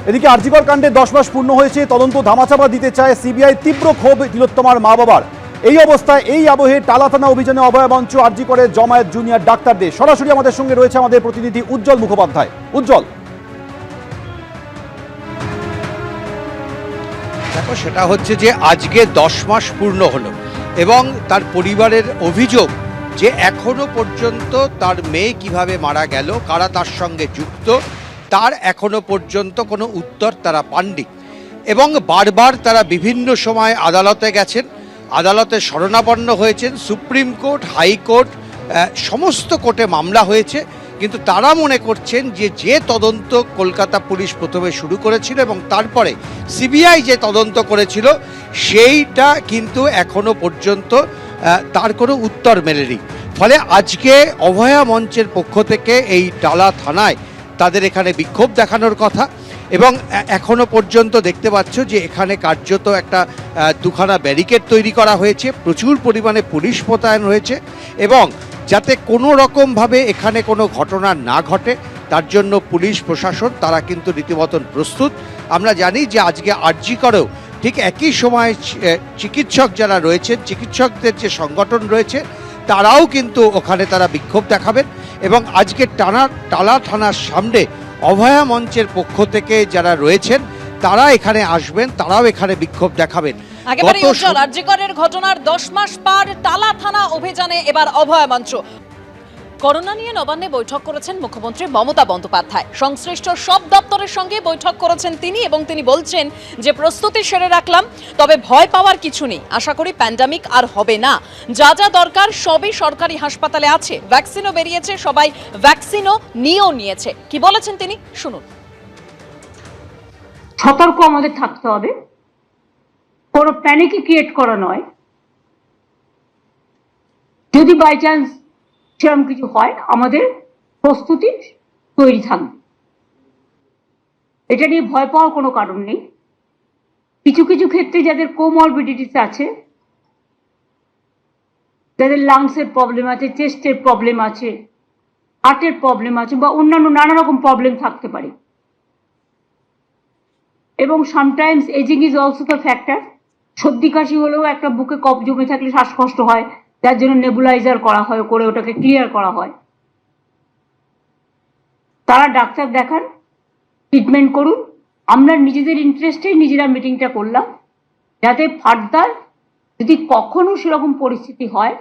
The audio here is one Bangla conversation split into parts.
এদিকে আরজিকর কাণ্ডে 10 মাস পূর্ণ হয়েছে, তদন্ত ধামাচাপা দিতে চায় সিবিআই। তীব্র ক্ষোভ তিলোত্তমার মা বাবার। এই অবস্থায় এই আবহে টালা থানা অভিযানে অভয় মঞ্চ আরজিকরের জমায়েত জুনিয়র ডাক্তারদের। সরাসরি আমাদের সঙ্গে রয়েছে আমাদের প্রতিনিধি উজ্জ্বল মুখোপাধ্যায়। উজ্জ্বল, দেখো, সেটা হচ্ছে যে আজকে 10 মাস পূর্ণ হলো এবং তার পরিবারের অভিযোগ যে এখনো পর্যন্ত তার মেয়ে কিভাবে মারা গেল, কারা তার সঙ্গে যুক্ত, তার এখনো পর্যন্ত কোনো উত্তর তারা পাননি। এবং বারবার তারা বিভিন্ন সময় আদালতে গেছেন, আদালতে শরণাপন্ন হয়েছেন, সুপ্রিম কোর্ট, হাইকোর্ট, সমস্ত কোর্টে মামলা হয়েছে। কিন্তু তারা মনে করছেন যে তদন্ত কলকাতা পুলিশ প্রথমে শুরু করেছিল এবং তারপরে সিবিআই যে তদন্ত করেছিল সেইটা কিন্তু এখনো পর্যন্ত তার কোনো উত্তর মেলেনি। ফলে আজকে অভয়া মঞ্চের পক্ষ থেকে এই টালা থানায় তাদের এখানে বিক্ষোভ দেখানোর কথা। এবং এখনো পর্যন্ত দেখতে পাচ্ছ যে এখানে কার্যত একটা দুখানা ব্যারিকেড তৈরি করা হয়েছে, প্রচুর পরিমাণে পুলিশ মোতায়েন হয়েছে এবং যাতে কোনো রকমভাবে এখানে কোনো ঘটনা না ঘটে তার জন্য পুলিশ প্রশাসন তারা কিন্তু রীতিমতন প্রস্তুত। আমরা জানি যে আজকে আরজিকরেও ঠিক একই সময় চিকিৎসক যারা রয়েছেন, চিকিৎসকদের যে সংগঠন রয়েছে তারাও কিন্তু ওখানে তারা বিক্ষোভ দেখাবেন। এবং আজকে টালা থানার সামনে অভয়া মঞ্চের পক্ষ থেকে যারা রয়েছেন তারা এখানে আসবেন, তারাও এখানে বিক্ষোভ দেখাবেন। আরজিকরের ঘটনার 10 মাস পার, টালা থানা অভিযানে এবার অভয়া মঞ্চ। করোনা নিয়ে নবান্নে বৈঠক করেছেন মুখ্যমন্ত্রী মমতা বন্দ্যোপাধ্যায়। সংশ্লিষ্ট সব দপ্তরের সঙ্গে বৈঠক করেছেন তিনি এবং তিনি বলছেন যে প্রস্তুতি সেরে রাখলাম, তবে ভয় পাওয়ার কিছু নেই। আশা করি প্যান্ডামিক আর হবে না। যা যা দরকার সবই সরকারি হাসপাতালে আছে। ভ্যাকসিনও বেরিয়েছে, সবাই ভ্যাকসিনও নিয়েছে। কি বলেছেন তিনি, শুনুন। সতর্ক আমাদের থাকতে হবে, কোনো প্যানিক ক্রিয়েট করা নয়। যদি বাই চান্স সেরকম কিছু হয় আমাদের প্রস্তুতি তৈরি থাকবে, এটা নিয়ে ভয় পাওয়ার কোনো কারণ নেই। কিছু কিছু ক্ষেত্রে যাদের কোমরবিডিটিস আছে, যাদের লাংসের প্রবলেম আছে, চেস্টের প্রবলেম আছে, হার্টের প্রবলেম আছে বা অন্যান্য নানা রকম প্রবলেম থাকতে পারে। এবং sometimes ageing is also the factor. সর্দি কাশি হলেও একটা বুকে কফ জমে থাকলে শ্বাসকষ্ট হয়, যার জন্য নেবুলাইজার করা হয়, করে ওটাকে ক্লিয়ার করা হয়। তারা ডাক্তার দেখান, ট্রিটমেন্ট করুন। আমরা নিজেদের ইন্টারেস্টেই নিজেরা মিটিংটা করলাম, যাতে ফার্দার যদি কখনো সেরকম পরিস্থিতি হয়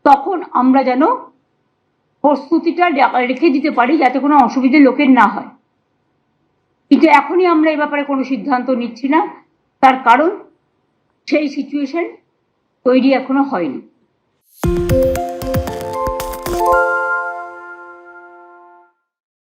তখন আমরা যেন প্রস্তুতিটা রেখে দিতে পারি, যাতে কোনো অসুবিধে লোকের না হয়। কিন্তু এখনই আমরা এই ব্যাপারে কোনো সিদ্ধান্ত নিচ্ছি না, তার কারণ সেই সিচুয়েশন তৈরি এখনো হয়নি।